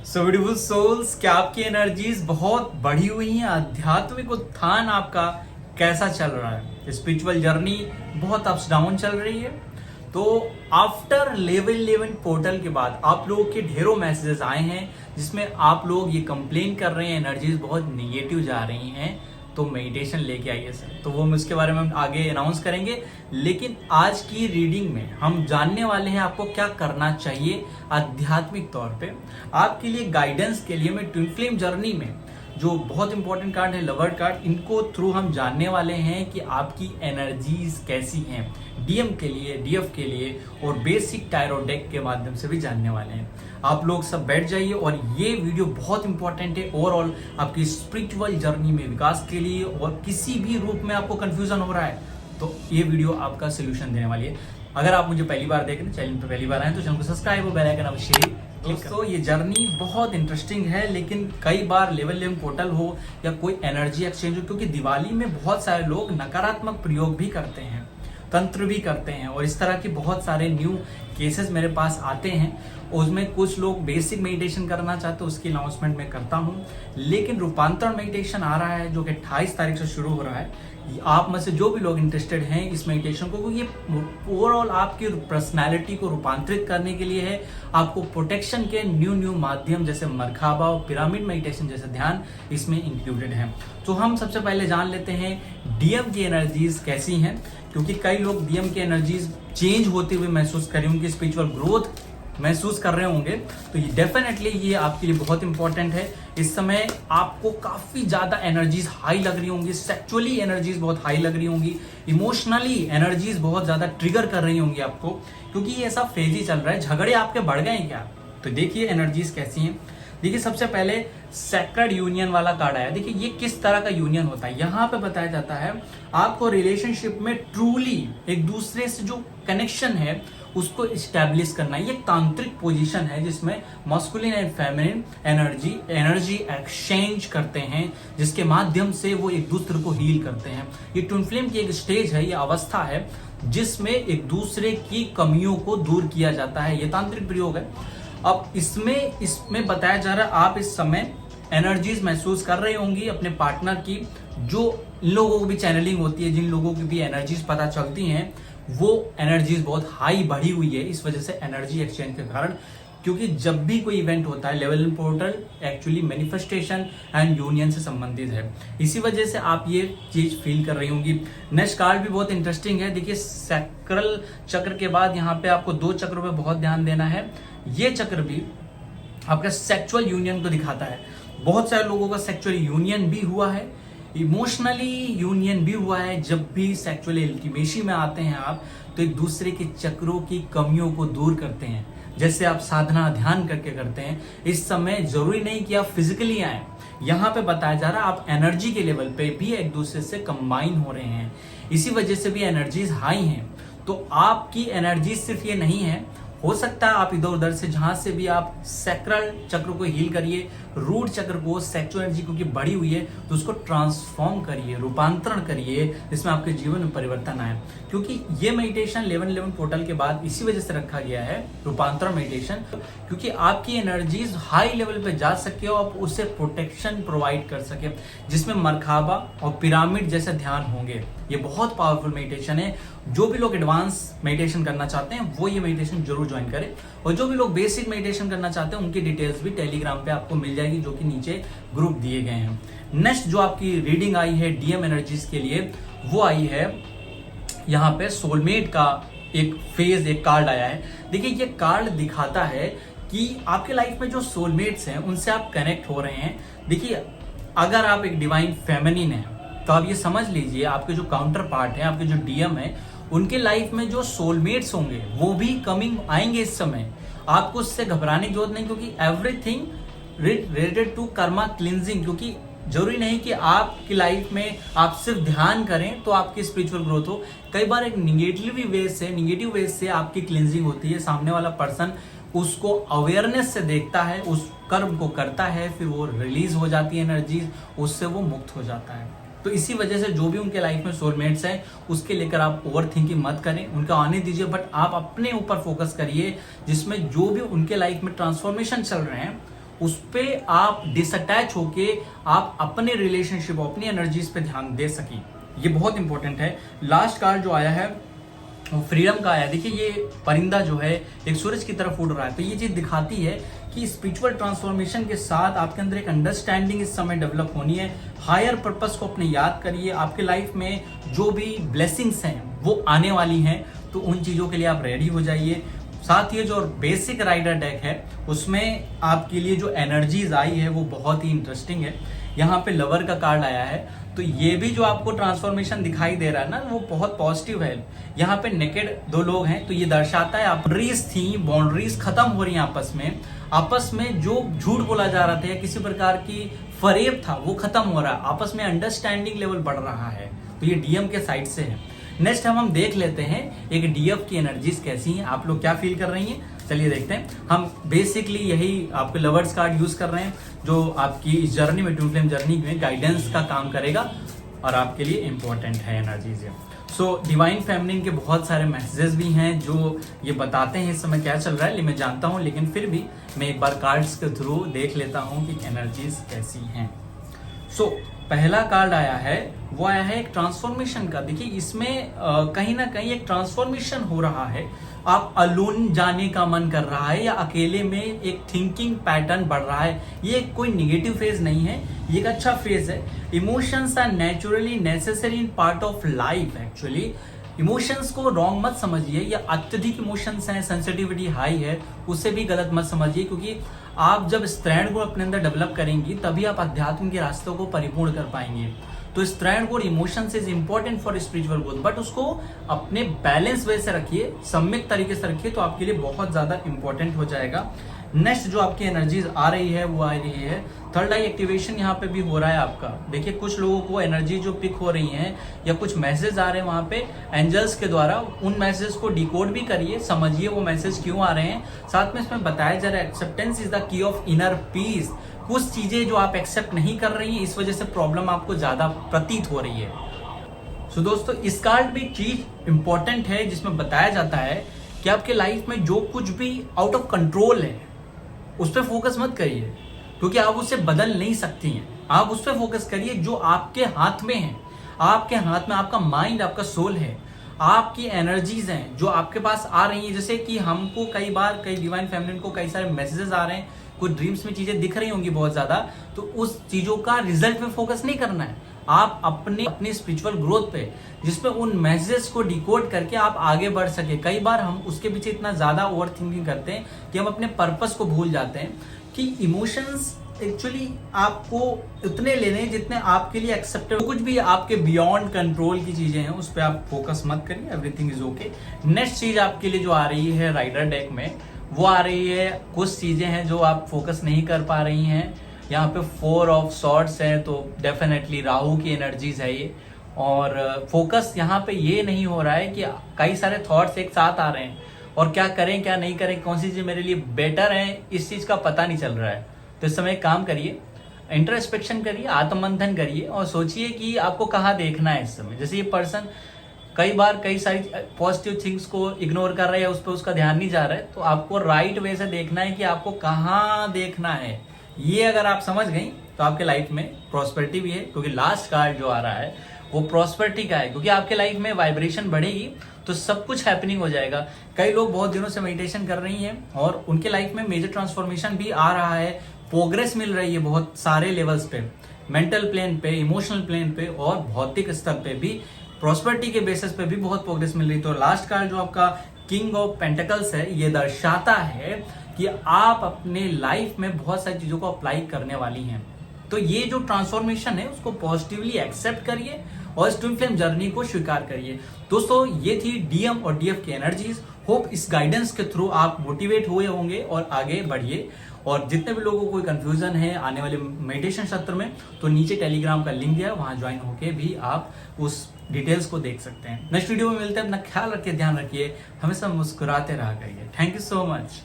So beautiful souls, क्या आपकी energies बहुत बढ़ी हुई हैं? आध्यात्मिक उत्थान आपका कैसा चल रहा है? स्पिरिचुअल जर्नी बहुत अप्स डाउन चल रही है? तो आफ्टर लेवल 11 पोर्टल के बाद आप लोगों के ढेरों मैसेजेस आए हैं जिसमें आप लोग ये कंप्लेन कर रहे हैं एनर्जीज बहुत निगेटिव जा रही हैं, तो मेडिटेशन लेके आइए सर। तो वो हम उसके बारे में हम आगे अनाउंस करेंगे, लेकिन आज की रीडिंग में हम जानने वाले हैं आपको क्या करना चाहिए आध्यात्मिक तौर पे। आपके लिए गाइडेंस के लिए मैं ट्विन फ्लेम जर्नी में जो बहुत इंपॉर्टेंट कार्ड है लवर कार्ड, इनको थ्रू हम जानने वाले हैं कि आपकी एनर्जीज कैसी हैं, डीएम के लिए, डीएफ के लिए और बेसिक टायरो डेक के माध्यम से भी जानने वाले हैं। आप लोग सब बैठ जाइए और ये वीडियो बहुत इंपॉर्टेंट है ओवरऑल आपकी स्पिरिचुअल जर्नी में विकास के लिए। और किसी भी रूप में आपको कंफ्यूजन हो रहा है तो ये वीडियो आपका सोल्यूशन देने वाली है। अगर आप मुझे पहली बार देख रहे हैं, चैनल पर पहली बार आए तो चैनल को सब्सक्राइब और बेल आइकन अवश्य। दोस्तों ये जर्नी बहुत इंटरेस्टिंग है, लेकिन कई बार लेवल 11 पोर्टल हो या कोई एनर्जी एक्सचेंज हो, क्योंकि दिवाली में बहुत सारे लोग नकारात्मक प्रयोग भी करते हैं, तंत्र भी करते हैं और इस तरह के बहुत सारे न्यू केसेस मेरे पास आते हैं। उसमें कुछ लोग बेसिक मेडिटेशन करना चाहते हैं, उसकी अनाउंसमेंट मैं करता हूं। लेकिन रूपांतरण मेडिटेशन आ रहा है जो कि 28 तारीख से शुरू हो रहा है। आप में से जो भी लोग इंटरेस्टेड हैं इस मेडिटेशन को, ये ओवरऑल आपकी पर्सनालिटी को रूपांतरित करने के लिए है। आपको प्रोटेक्शन के न्यू माध्यम जैसे मरखाबा और पिरामिड मेडिटेशन जैसे ध्यान इसमें इंक्लूडेड है। तो हम सबसे पहले जान लेते हैं डीएम की एनर्जीज कैसी हैं, क्योंकि कई लोग डीएम की एनर्जीज चेंज होते हुए महसूस करें, उनकी स्पिरिचुअल ग्रोथ महसूस कर रहे होंगे। तो ये डेफिनेटली ये आपके लिए बहुत इंपॉर्टेंट है। इस समय आपको काफी ज्यादा एनर्जीज हाई लग रही होंगी, सेक्सुअली एनर्जीज बहुत हाई लग रही होंगी, इमोशनली एनर्जीज बहुत ज्यादा ट्रिगर कर रही होंगी आपको, क्योंकि ये ऐसा फेज ही चल रहा है। झगड़े आपके बढ़ गए हैं क्या? तो देखिए एनर्जीज कैसी हैं। देखिए सबसे पहले सेक्रेड यूनियन वाला कार्ड आया। देखिए ये किस तरह का यूनियन होता है। यहाँ पे बताया जाता है आपको रिलेशनशिप में ट्रूली एक दूसरे से जो कनेक्शन है उसको इस्टेब्लिश करना है। ये तांत्रिक पोजीशन है जिसमें masculine and feminine energy exchange करते हैं, जिसके माध्यम से वो एक दूसरे को हील करते हैं। ये ट्विन फ्लेम की एक स्टेज है, ये अवस्था है जिसमें एक दूसरे की कमियों को दूर किया जाता है। ये तांत्रिक प्रयोग है। अब इसमें बताया जा रहा है आप इस समय एनर्जीज महसूस कर रही होंगी अपने पार्टनर की, जो लोगों को भी चैनलिंग होती है, जिन लोगों की भी एनर्जीज पता चलती हैं, वो एनर्जीज बहुत हाई बढ़ी हुई है इस वजह से एनर्जी एक्सचेंज के कारण। क्योंकि जब भी कोई इवेंट होता है level portal actually manifestation and union से संबंधित है, इसी वजह से आप ये चीज फील कर रही होंगी। नेक्स्ट कार्ड भी बहुत इंटरेस्टिंग है। देखिए सैक्रल चक्र के बाद यहाँ पे आपको 2 चक्रों पे बहुत ध्यान देना है। ये चक्र भी आपका सेक्सुअल यूनियन को दिखाता है। बहुत सारे लोगों का सेक्सुअल यूनियन भी हुआ है, इमोशनली यूनियन भी हुआ है। जब भी सेक्सुअल इंटीमेसी में आते हैं आप, तो एक दूसरे के चक्रों की कमियों को दूर करते हैं, जैसे आप साधना ध्यान करके करते हैं। इस समय जरूरी नहीं कि आप फिजिकली आए, यहाँ पे बताया जा रहा है आप एनर्जी के लेवल पे भी एक दूसरे से कंबाइन हो रहे हैं, इसी वजह से भी एनर्जीज हाई हैं। तो आपकी एनर्जी सिर्फ ये नहीं है, हो सकता है आप इधर उधर से जहां से भी आप सैक्रल चक्र को हील करिए, रूट चक्र को, सेक्सुअल एनर्जी क्योंकि बढ़ी हुई है तो उसको ट्रांसफॉर्म करिए, रूपांतरण करिए, जिसमें आपके जीवन में परिवर्तन आए। क्योंकि ये मेडिटेशन 11 पोर्टल के बाद इसी वजह से रखा गया है रूपांतरण मेडिटेशन, क्योंकि आपकी एनर्जीज हाई लेवल पे जा सके और आप उससे प्रोटेक्शन प्रोवाइड कर सके, जिसमें मरखाबा और पिरामिड जैसे ध्यान होंगे। ये बहुत पावरफुल मेडिटेशन है। जो भी लोग एडवांस मेडिटेशन करना चाहते हैं वो ये मेडिटेशन जरूर ज्वाइन करें, और जो भी लोग बेसिक मेडिटेशन करना चाहते हैं उनकी डिटेल्स भी टेलीग्राम पे आपको मिल जाएगी, जो कि नीचे ग्रुप दिए गए हैं। नेक्स्ट जो आपकी रीडिंग आई है डीएम एनर्जीज के लिए, वो आई है यहाँ पे सोलमेट का एक फेज, एक कार्ड आया है। देखिए ये कार्ड दिखाता है कि आपके लाइफ में जो सोलमेट्स हैं उनसे आप कनेक्ट हो रहे हैं। देखिए अगर आप एक डिवाइन फेमिनिन है तो आप ये समझ लीजिए आपके जो काउंटर पार्ट है, आपके जो डीएम है, उनके लाइफ में जो सोलमेट्स होंगे वो भी कमिंग आएंगे इस समय। आपको उससे घबराने की जरूरत नहीं, क्योंकि everything related to karma cleansing. क्योंकि जरूरी नहीं कि आपकी लाइफ में आप सिर्फ ध्यान करें तो आपकी स्पिरिचुअल ग्रोथ हो। कई बार एक निगेटिव वे से आपकी क्लिनजिंग होती है। सामने वाला पर्सन उसको अवेयरनेस से देखता है, उस कर्म को करता है, फिर वो रिलीज हो जाती है एनर्जीज, उससे वो मुक्त हो जाता है। तो इसी वजह से जो भी उनके लाइफ में सोलमेट्स हैं उसके लेकर आप ओवर थिंकिंग मत करें, उनका आने दीजिए, बट आप अपने ऊपर फोकस करिए, जिसमें जो भी उनके लाइफ में ट्रांसफॉर्मेशन चल रहे हैं उस पे आप डिसअटैच होके आप अपने रिलेशनशिप, अपनी एनर्जीज पे ध्यान दे सकें। ये बहुत इंपॉर्टेंट है। लास्ट कार्ड जो आया है वो फ्रीडम का आया। देखिए ये परिंदा जो है एक सूरज की तरफ उड़ रहा है, तो ये चीज दिखाती है कि स्पिरिचुअल ट्रांसफॉर्मेशन के साथ आपके अंदर एक अंडरस्टैंडिंग इस समय डेवलप होनी है। हायर पर्पस को अपने याद करिए। आपके लाइफ में जो भी ब्लेसिंग्स हैं वो आने वाली हैं, तो उन चीजों के लिए आप रेडी हो जाइए। साथ ही जो बेसिक राइडर डेक है उसमें आपके लिए जो एनर्जीज आई है वो बहुत ही इंटरेस्टिंग है। यहाँ पे लवर का कार्ड आया है, तो ये भी जो आपको ट्रांसफॉर्मेशन दिखाई दे रहा है ना वो बहुत पॉजिटिव है। यहाँ पे नेकेड दो लोग हैं, तो ये दर्शाता है बाउंड्रीज थी, बाउंड्रीज खत्म हो रही है आपस में जो झूठ बोला जा रहा था या किसी प्रकार की फरेब था वो खत्म हो रहा है, आपस में अंडरस्टैंडिंग लेवल बढ़ रहा है। तो ये डीएम के साइड से है। नेक्स्ट हम देख लेते हैं एक डीएफ की एनर्जीज कैसी हैं, आप लोग क्या फील कर रही हैं। चलिए देखते हैं। हम बेसिकली यही आपके लवर्स कार्ड यूज कर रहे हैं जो आपकी इस जर्नी में, ट्विन फ्लेम जर्नी में गाइडेंस का काम करेगा और आपके लिए इंपॉर्टेंट है एनर्जीज। सो डिवाइन फेमिनिन के बहुत सारे मैसेजेस भी हैं जो ये बताते हैं इस समय क्या चल रहा है, मैं जानता हूं, लेकिन फिर भी मैं एक बार कार्ड्स के थ्रू देख लेता हूं कि एनर्जीज कैसी हैं। सो पहला कार्ड आया है वो आया है एक ट्रांसफॉर्मेशन का। देखिए इसमें कहीं ना कहीं एक ट्रांसफॉर्मेशन हो रहा है। आप अलोन जाने का मन कर रहा है या अकेले में एक थिंकिंग पैटर्न बढ़ रहा है। ये कोई निगेटिव फेज नहीं है, ये एक अच्छा फेज है। Emotions are naturally necessary in part of life. Actually emotions को रॉन्ग मत समझिए, या अत्यधिक इमोशंस हैं, सेंसिटिविटी हाई है, उससे भी गलत मत समझिए, क्योंकि आप जब स्त्रैण गुण अपने अंदर डेवलप करेंगी तभी आप अध्यात्म के रास्तों को परिपूर्ण कर पाएंगे। तो स्त्रैण गुण emotions is important for spiritual growth, but उसको अपने बैलेंस वे से रखिए, सम्यक तरीके से रखिए, तो आपके लिए बहुत ज्यादा इंपॉर्टेंट हो जाएगा। नेक्स्ट जो आपकी एनर्जीज आ रही है वो आ रही है थर्ड आई एक्टिवेशन। यहाँ पे भी हो रहा है आपका। देखिए कुछ लोगों को एनर्जी जो पिक हो रही हैं या कुछ मैसेज आ रहे हैं वहां पे एंजल्स के द्वारा, उन मैसेज को डिकोड भी करिए, समझिए वो मैसेज क्यों आ रहे हैं। साथ में इसमें बताया जा रहा है acceptance is the key of inner peace. कुछ चीजें जो आप एक्सेप्ट नहीं कर रही है, इस वजह से प्रॉब्लम आपको ज्यादा प्रतीत हो रही है। सो दोस्तों इस कार्ड में एक चीज इंपॉर्टेंट है जिसमें बताया जाता है कि आपके लाइफ में जो कुछ भी आउट ऑफ कंट्रोल है उस पर फोकस मत करिए, क्योंकि आप उसे बदल नहीं सकती हैं। आप उस पर फोकस करिए जो आपके हाथ में है। आपके हाथ में आपका माइंड, आपका सोल है, आपकी एनर्जीज हैं जो आपके पास आ रही हैं। जैसे कि हमको कई बार कई डिवाइन फेमिनिन को कई सारे मैसेजेस आ रहे हैं, कुछ ड्रीम्स में चीजें दिख रही होंगी बहुत ज्यादा, तो उस चीजों का रिजल्ट पे फोकस नहीं करना है। आप अपने स्पिरिचुअल ग्रोथ पे, जिसमें उन मैसेजेस को डिकोड करके आप आगे बढ़ सके। कई बार हम उसके पीछे इतना ज्यादा ओवर थिंकिंग करते हैं कि हम अपने पर्पस को भूल जाते हैं कि इमोशंस एक्चुअली आपको उतने लेने हैं जितने आपके लिए एक्सेप्टेबल। कुछ भी आपके बियॉन्ड कंट्रोल की चीजें हैं उस पर आप फोकस मत करिए, एवरीथिंग इज ओके। नेक्स्ट चीज आपके लिए जो आ रही है राइडर डेक में वो आ रही है, कुछ चीजें हैं जो आप फोकस नहीं कर पा रही हैं। यहाँ पे 4 ऑफ सॉर्ड्स है, तो डेफिनेटली राहु की एनर्जीज है ये। और फोकस यहाँ पे ये नहीं हो रहा है कि कई सारे थॉट्स एक साथ आ रहे हैं और क्या करें क्या नहीं करें, कौन सी चीज मेरे लिए बेटर है, इस चीज का पता नहीं चल रहा है। तो इस समय एक काम करिए, इंट्रोस्पेक्शन करिए, आत्ममंथन करिए और सोचिए कि आपको कहाँ देखना है इस समय। जैसे ये पर्सन कई बार कई सारी पॉजिटिव थिंग्स को इग्नोर कर रहा है, उस पर उसका ध्यान नहीं जा रहा है, तो आपको राइट वे से देखना है कि आपको कहाँ देखना है। ये अगर आप समझ गई तो आपके लाइफ में प्रॉस्पेरिटी भी है, क्योंकि लास्ट कार्ड जो आ रहा है वो प्रॉस्पेरिटी का है। क्योंकि आपके लाइफ में वाइब्रेशन बढ़ेगी तो सब कुछ हैपनिंग हो जाएगा। कई लोग बहुत दिनों से मेडिटेशन कर रही हैं और उनके लाइफ में मेजर ट्रांसफॉर्मेशन भी आ रहा है, प्रोग्रेस मिल रही है बहुत सारे लेवल्स पे, मेंटल प्लेन पे, इमोशनल प्लेन पे और भौतिक स्तर पे भी, प्रॉस्पेरिटी के बेसिस पे भी बहुत प्रोग्रेस मिल रही है। तो लास्ट कार्ड जो आपका किंग ऑफ पेंटिकल्स है, ये दर्शाता है कि आप अपने लाइफ में बहुत सारी चीजों को अप्लाई करने वाली हैं। तो ये जो ट्रांसफॉर्मेशन है उसको पॉजिटिवली एक्सेप्ट करिए और इस ट्विन फ्लेम जर्नी को स्वीकार करिए। दोस्तों ये थी डीएम और डीएफ की एनर्जीज। होप इस गाइडेंस के थ्रू आप मोटिवेट हुए होंगे और आगे बढ़िए। और जितने भी लोगों को कोई कंफ्यूजन है आने वाले मेडिटेशन सत्र में, तो नीचे टेलीग्राम का लिंक दिया है, वहां ज्वाइन होके भी आप उस डिटेल्स को देख सकते हैं। नेक्स्ट वीडियो में मिलते हैं, अपना ख्याल रखिए, ध्यान रखिए, हमेशा मुस्कुराते रहा करिए। Thank you so much.